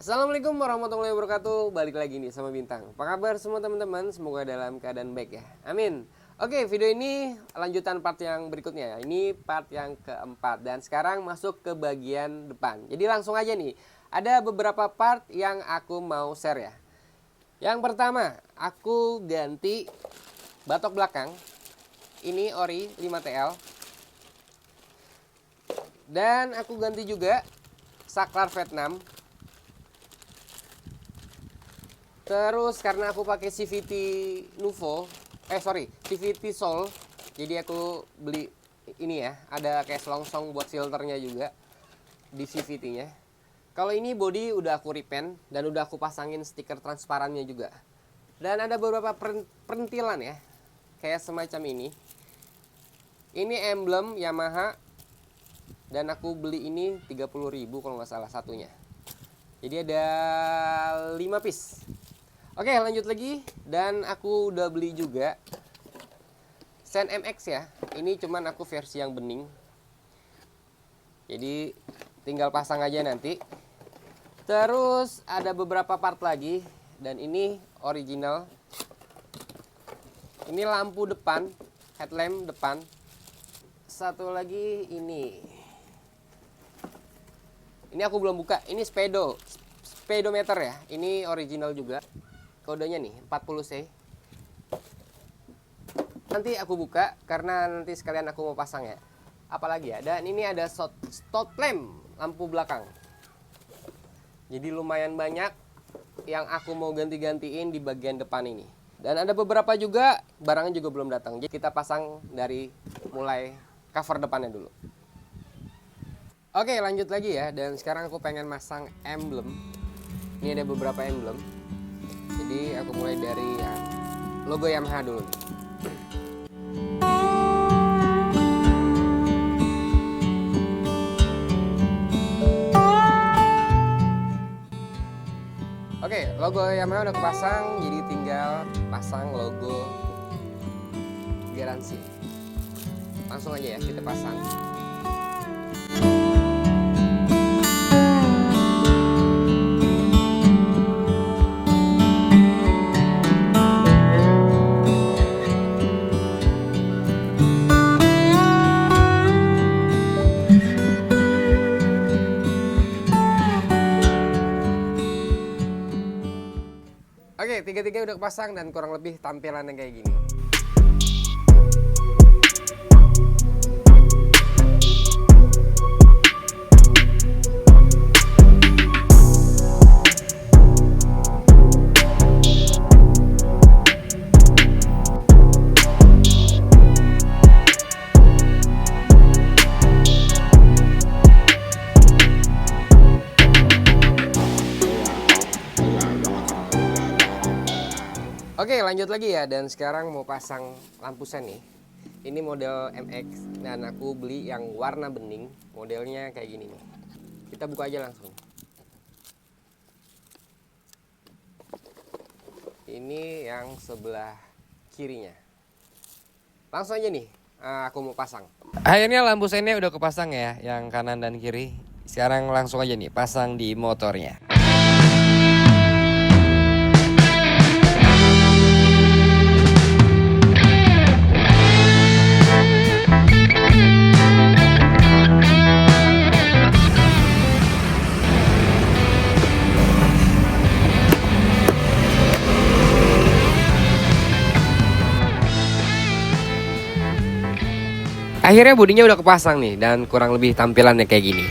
Assalamualaikum warahmatullahi wabarakatuh. Balik lagi nih sama Bintang. Apa kabar semua teman-teman? Semoga dalam keadaan baik ya. Amin. Oke, video ini lanjutan part yang berikutnya ya. Ini part yang keempat dan sekarang masuk ke bagian depan. Jadi langsung aja nih. Ada beberapa part yang aku mau share ya. Yang pertama, aku ganti batok belakang. Ini ori 5TL. Dan aku ganti juga saklar Vietnam. Terus karena aku pakai CVT CVT Soul, jadi aku beli ini ya, ada kayak selongsong buat filternya juga di CVT-nya. Kalau ini body udah aku repaint dan udah aku pasangin stiker transparannya juga. Dan ada beberapa perintilan ya, kayak semacam ini. Ini emblem Yamaha dan aku beli ini 30.000 kalau nggak salah satunya. Jadi ada 5 piece. Oke, lanjut lagi. Dan aku udah beli juga Sen MX ya. Ini cuman aku versi yang bening. Jadi tinggal pasang aja nanti. Terus ada beberapa part lagi. Dan ini original. Ini lampu depan, headlamp depan. Satu lagi ini. Ini aku belum buka. Ini speedometer ya. Ini original juga. Kodenya nih 40C. Nanti aku buka karena nanti sekalian aku mau pasang ya. Apalagi ya, dan ini ada stop lamp lampu belakang. Jadi lumayan banyak yang aku mau ganti-gantiin di bagian depan ini. Dan ada beberapa juga barangnya juga belum datang. Jadi kita pasang dari mulai cover depannya dulu. Oke, lanjut lagi ya. Dan sekarang aku pengen masang emblem. Ini ada beberapa emblem. Jadi aku mulai dari ya, logo Yamaha dulu nih. Oke, logo Yamaha udah kepasang, jadi tinggal pasang logo garansi. Langsung aja ya kita pasang. Oke, tiga-tiga udah kepasang dan kurang lebih tampilannya kayak gini. Oke, lanjut lagi ya, dan sekarang mau pasang lampu sen nih. Ini model MX dan aku beli yang warna bening, modelnya kayak gini nih. Kita buka aja langsung. Ini yang sebelah kirinya. Langsung aja nih, aku mau pasang. Akhirnya lampu sennya udah kepasang ya, yang kanan dan kiri. Sekarang langsung aja nih, pasang di motornya. Akhirnya bodinya udah kepasang nih dan kurang lebih tampilannya kayak gini.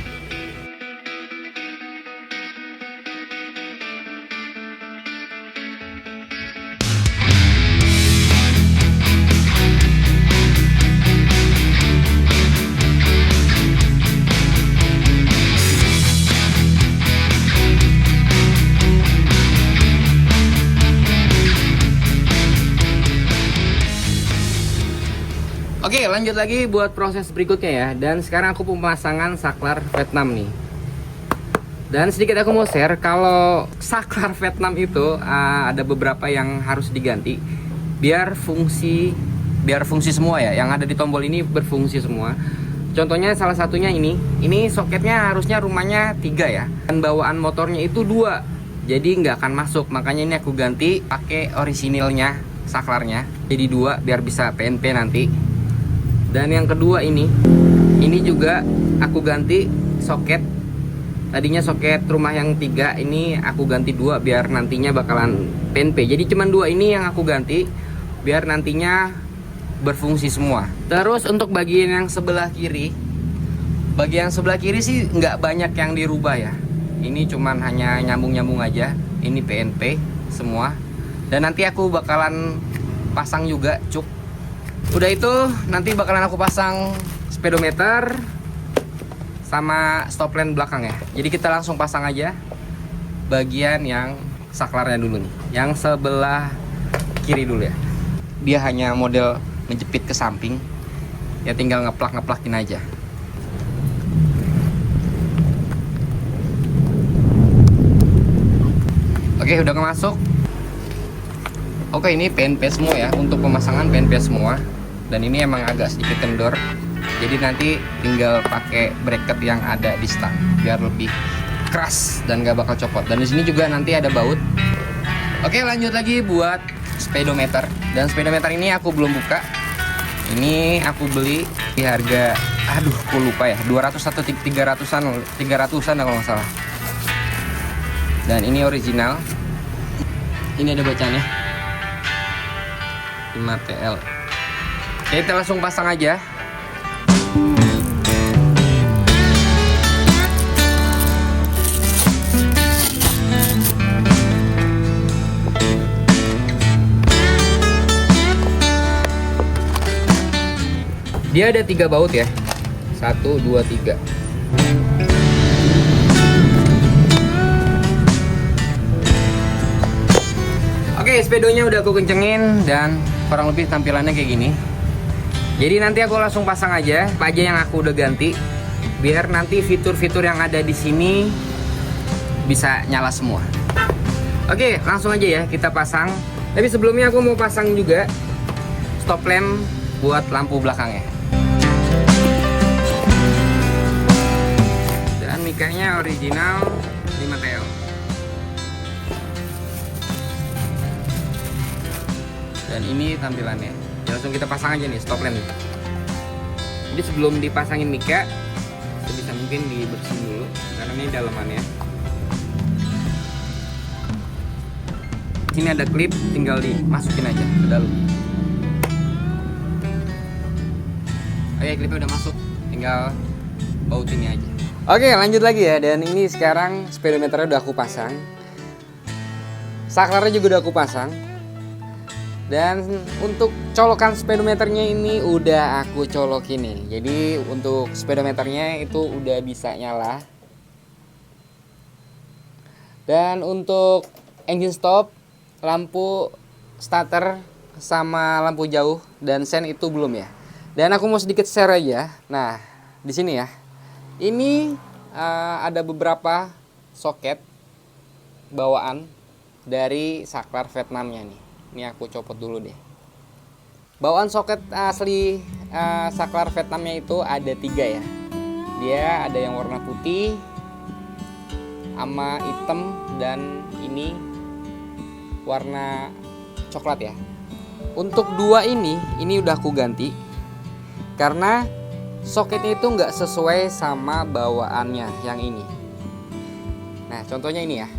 Oke, lanjut lagi buat proses berikutnya ya. Dan sekarang aku pemasangan saklar Vietnam nih. Dan sedikit aku mau share, kalau saklar Vietnam itu ada beberapa yang harus diganti biar fungsi semua ya. Yang ada di tombol ini berfungsi semua. Contohnya salah satunya ini soketnya harusnya rumahnya 3 ya, dan bawaan motornya itu 2, jadi nggak akan masuk. Makanya ini aku ganti pakai orisinilnya, saklarnya jadi 2 biar bisa PNP nanti. Dan yang kedua ini juga aku ganti soket. Tadinya soket rumah yang 3, ini aku ganti 2 biar nantinya bakalan PNP. Jadi cuman 2 ini yang aku ganti biar nantinya berfungsi semua. Terus untuk bagian yang sebelah kiri, sih nggak banyak yang dirubah ya. Ini cuman hanya nyambung-nyambung aja. Ini PNP semua. Dan nanti aku bakalan pasang juga cuk. Udah itu nanti bakalan aku pasang speedometer sama stop lamp belakang ya. Jadi kita langsung pasang aja bagian yang saklarnya dulu nih. Yang sebelah kiri dulu ya. Dia hanya model menjepit ke samping, ya tinggal ngeplak-ngeplakin aja. Oke, udah masuk. Oke, ini PNP semua ya, untuk pemasangan PNP semua. Dan ini emang agak sedikit kendor, jadi nanti tinggal pakai bracket yang ada di stang biar lebih keras dan gak bakal copot. Dan di sini juga nanti ada baut. Oke, lanjut lagi buat speedometer. Dan speedometer ini aku belum buka. Ini aku beli di harga, aduh aku lupa ya, 200 atau 300an kalau nggak salah. Dan ini original. Ini ada bacanya 5TL. Oke, kita langsung pasang aja. Dia ada 3 baut ya, 1, 2, 3. Oke, speedonya udah aku kencengin dan kurang lebih tampilannya kayak gini. Jadi nanti aku langsung pasang aja apa aja yang aku udah ganti, biar nanti fitur-fitur yang ada di sini bisa nyala semua. Oke, langsung aja ya kita pasang. Tapi sebelumnya aku mau pasang juga stop lamp buat lampu belakangnya. Mikanya original 5TL. Dan ini tampilannya. Ya, langsung kita pasang aja nih stop lamp. Jadi sebelum dipasangin mika, sebisa mungkin dibersihin dulu karena ini dalamannya. Sini ada klip, tinggal dimasukin aja ke dalam. Oke, klipnya udah masuk, tinggal baut ini aja. Oke, lanjut lagi ya. Dan ini sekarang speedometernya udah aku pasang, saklarnya juga udah aku pasang. Dan untuk colokan speedometernya ini udah aku colokin nih. Jadi untuk speedometernya itu udah bisa nyala. Dan untuk engine stop, lampu starter sama lampu jauh dan sen itu belum ya. Dan aku mau sedikit share aja. Nah, di sini ya. Ini ada beberapa soket bawaan dari saklar Vietnamnya nih. Ini aku copot dulu deh. Bawaan soket asli saklar Vietnamnya itu ada 3 ya. Dia ada yang warna putih sama hitam dan ini warna coklat ya. Untuk 2 ini udah aku ganti karena soketnya itu nggak sesuai sama bawaannya yang ini. Nah, contohnya ini ya.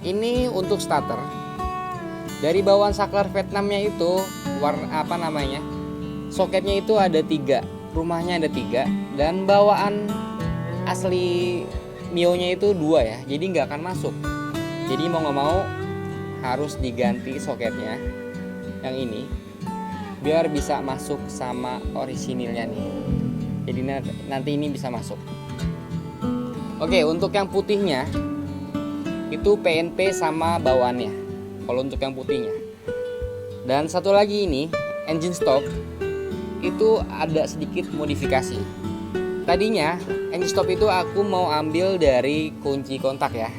Ini untuk starter. Dari bawaan saklar Vietnamnya itu warna apa namanya? Soketnya itu ada 3, rumahnya ada 3, dan bawaan asli Mio-nya itu 2 ya. Jadi nggak akan masuk. Jadi mau nggak mau harus diganti soketnya yang ini biar bisa masuk sama orisinilnya nih. Jadi nanti ini bisa masuk. Oke, untuk yang putihnya itu PNP sama bawaannya. Kalau untuk yang putihnya. Dan satu lagi ini engine stop itu ada sedikit modifikasi. Tadinya engine stop itu aku mau ambil dari kunci kontak ya.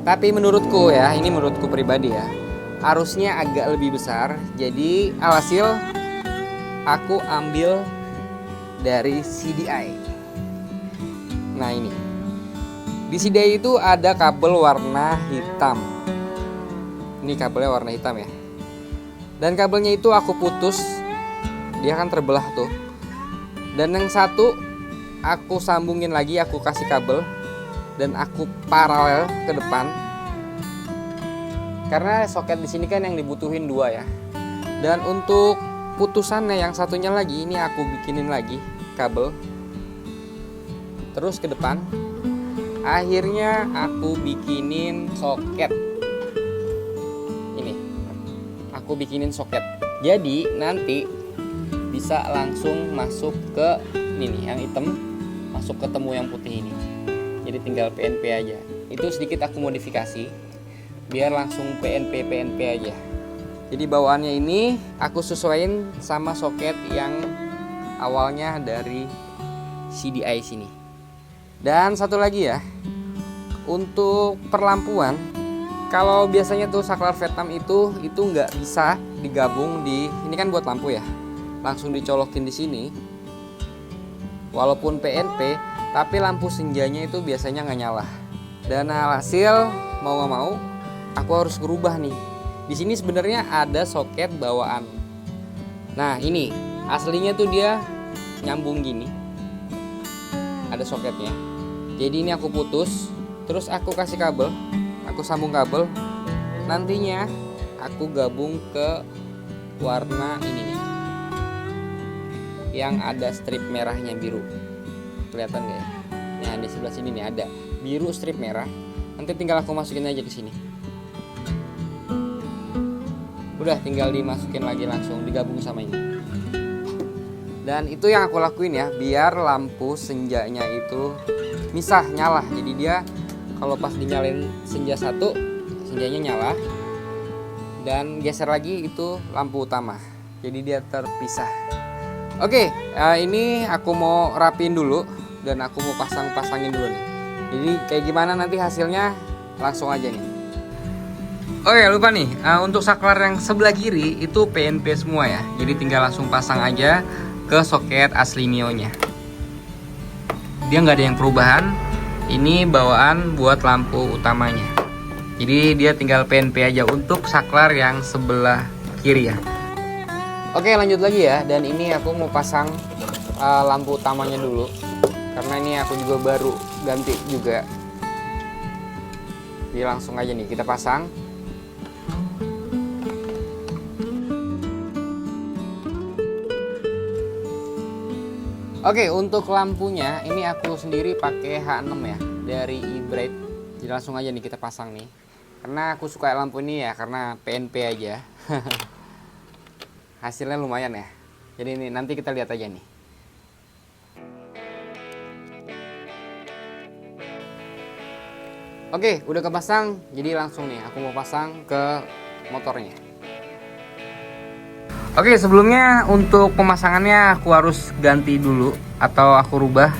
Tapi menurutku ya, ini menurutku pribadi ya, arusnya agak lebih besar. Jadi alhasil aku ambil dari CDI. Nah ini, di CDI itu ada kabel warna hitam. Ini kabelnya warna hitam ya. Dan kabelnya itu aku putus, dia kan terbelah tuh. Dan yang satu aku sambungin lagi, aku kasih kabel dan aku paralel ke depan. Karena soket di sini kan yang dibutuhin 2 ya. Dan untuk putusannya yang satunya lagi, ini aku bikinin lagi kabel terus ke depan. Akhirnya aku bikinin soket. Ini aku bikinin soket, jadi nanti bisa langsung masuk ke ini nih, yang hitam masuk ketemu yang putih ini. Jadi tinggal PNP aja. Itu sedikit aku modifikasi biar langsung PNP aja. Jadi bawaannya ini aku sesuaiin sama soket yang awalnya dari CDI sini. Dan satu lagi ya, untuk perlampuan, kalau biasanya tuh saklar Vietnam itu nggak bisa digabung di ini kan buat lampu ya, langsung dicolokin di sini. Walaupun PNP, tapi lampu senjanya itu biasanya nggak nyala. Dan alhasil mau nggak mau, aku harus berubah nih. Di sini sebenarnya ada soket bawaan. Nah ini aslinya tuh dia nyambung gini, ada soketnya. Jadi ini aku putus, terus aku kasih kabel, aku sambung kabel. Nantinya aku gabung ke warna ini nih, yang ada strip merahnya biru. Kelihatan nggak ya? Nah di sebelah sini nih ada biru strip merah. Nanti tinggal aku masukin aja ke sini. Udah tinggal dimasukin lagi, langsung digabung sama ini. Dan itu yang aku lakuin ya, biar lampu senjanya itu misah nyala. Jadi dia kalau pas dinyalain senja satu, senjanya nyala. Dan geser lagi itu lampu utama. Jadi dia terpisah. Oke, ini aku mau rapiin dulu dan aku mau pasangin dulu nih. Jadi kayak gimana nanti hasilnya langsung aja nih. Oke, lupa nih, untuk saklar yang sebelah kiri itu PNP semua ya. Jadi tinggal langsung pasang aja ke soket asli Mio-nya. Dia nggak ada yang perubahan. Ini bawaan buat lampu utamanya. Jadi dia tinggal PNP aja untuk saklar yang sebelah kiri ya. Oke, lanjut lagi ya. Dan ini aku mau pasang lampu utamanya dulu, karena ini aku juga baru ganti juga. Jadi langsung aja nih kita pasang. Oke, untuk lampunya ini aku sendiri pakai H6 ya, dari eBright. Jadi langsung aja nih kita pasang nih. Karena aku suka lampu ini ya, karena PNP aja. Hasilnya lumayan ya. Jadi ini nanti kita lihat aja nih. Oke, udah kepasang. Jadi langsung nih aku mau pasang ke motornya. Oke, sebelumnya untuk pemasangannya aku harus ganti dulu atau aku rubah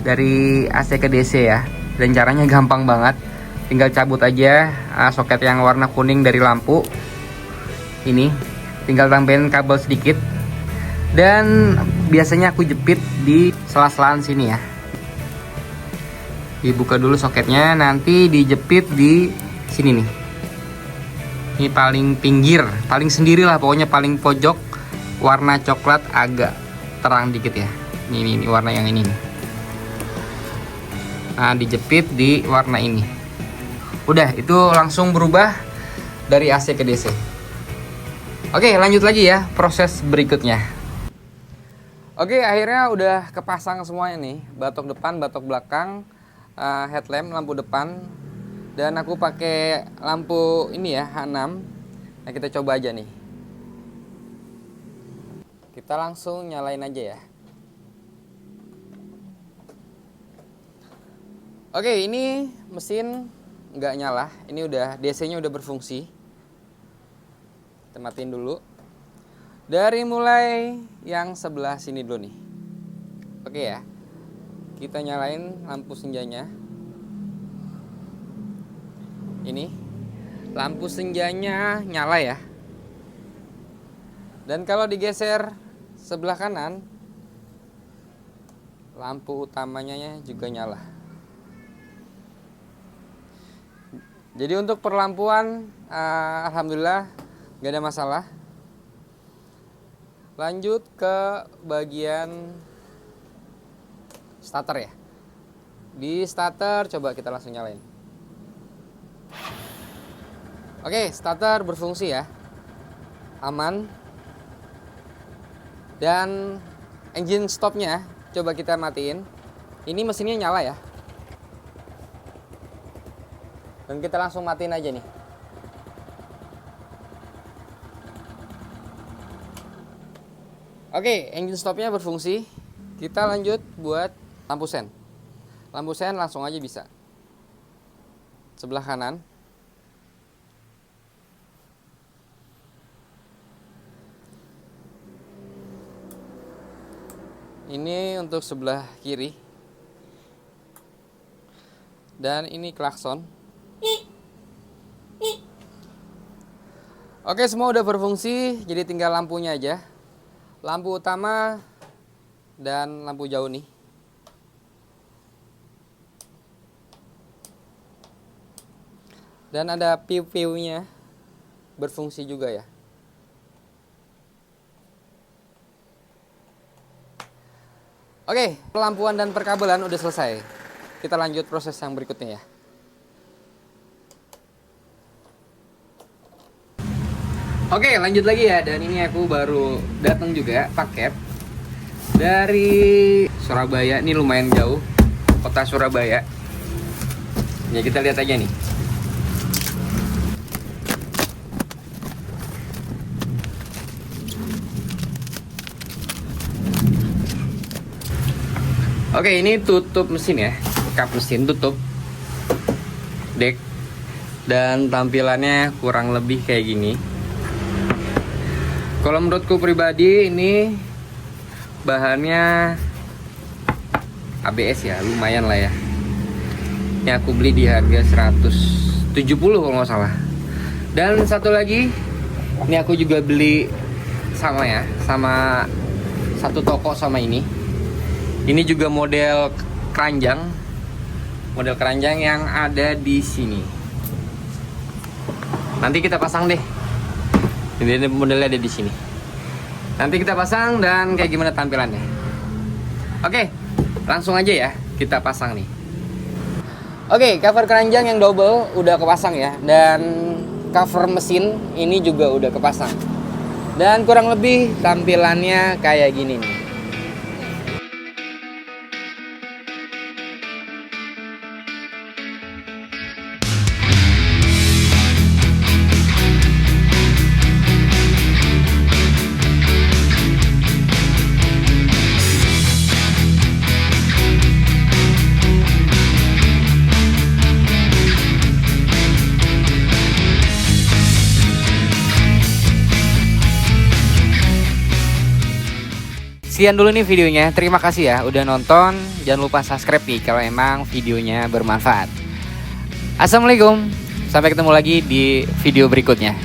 dari AC ke DC ya. Dan caranya gampang banget. Tinggal cabut aja soket yang warna kuning dari lampu. Ini tinggal tambahin kabel sedikit. Dan biasanya aku jepit di sela-selaan sini ya. Dibuka dulu soketnya, nanti dijepit di sini nih. Ini paling pinggir, paling sendiri lah, pokoknya paling pojok, warna coklat agak terang dikit ya. Ini warna yang ini nih. Nah, dijepit di warna ini. Udah, itu langsung berubah dari AC ke DC. Oke, lanjut lagi ya proses berikutnya. Oke, akhirnya udah kepasang semuanya nih, batok depan, batok belakang, headlamp, lampu depan. Dan aku pakai lampu ini ya, H6. Nah, kita coba aja nih. Kita langsung nyalain aja ya. Oke, ini mesin nggak nyala. Ini udah DC-nya udah berfungsi. Kita matiin dulu. Dari mulai yang sebelah sini dulu nih. Oke ya. Kita nyalain lampu senjanya. Ini lampu senjanya nyala ya. Dan kalau digeser sebelah kanan, lampu utamanya juga nyala. Jadi untuk perlampuan alhamdulillah nggak ada masalah. Lanjut ke bagian starter ya. Di starter coba kita langsung nyalain. Oke, starter berfungsi ya. Aman. Dan engine stopnya coba kita matiin. Ini mesinnya nyala ya. Dan kita langsung matiin aja nih. Oke, engine stopnya berfungsi. Kita lanjut buat lampu sen. Lampu sen langsung aja bisa. Sebelah kanan. Ini untuk sebelah kiri. Dan ini klakson. Oke, semua udah berfungsi, jadi tinggal lampunya aja. Lampu utama dan lampu jauh nih. Dan ada piu-piunya berfungsi juga ya. Oke, pelampuan dan perkabelan udah selesai. Kita lanjut proses yang berikutnya ya. Oke, lanjut lagi ya. Dan ini aku baru datang juga paket dari Surabaya. Ini lumayan jauh, kota Surabaya. Ya kita lihat aja nih. Oke, ini tutup mesin ya, kap mesin tutup deck, dan tampilannya kurang lebih kayak gini. Kalau menurutku pribadi ini bahannya ABS ya, lumayan lah ya. Ini aku beli di harga 170 kalau nggak salah. Dan satu lagi, ini aku juga beli sama ya, sama satu toko sama ini. Ini juga model keranjang yang ada di sini. Nanti kita pasang deh. Ini modelnya ada di sini. Nanti kita pasang dan kayak gimana tampilannya. Oke, langsung aja ya kita pasang nih. Oke, cover keranjang yang double udah kepasang ya, dan cover mesin ini juga udah kepasang. Dan kurang lebih tampilannya kayak gini nih. Sekian dulu nih videonya. Terima kasih ya udah nonton. Jangan lupa subscribe nih kalau emang videonya bermanfaat. Assalamualaikum. Sampai ketemu lagi di video berikutnya.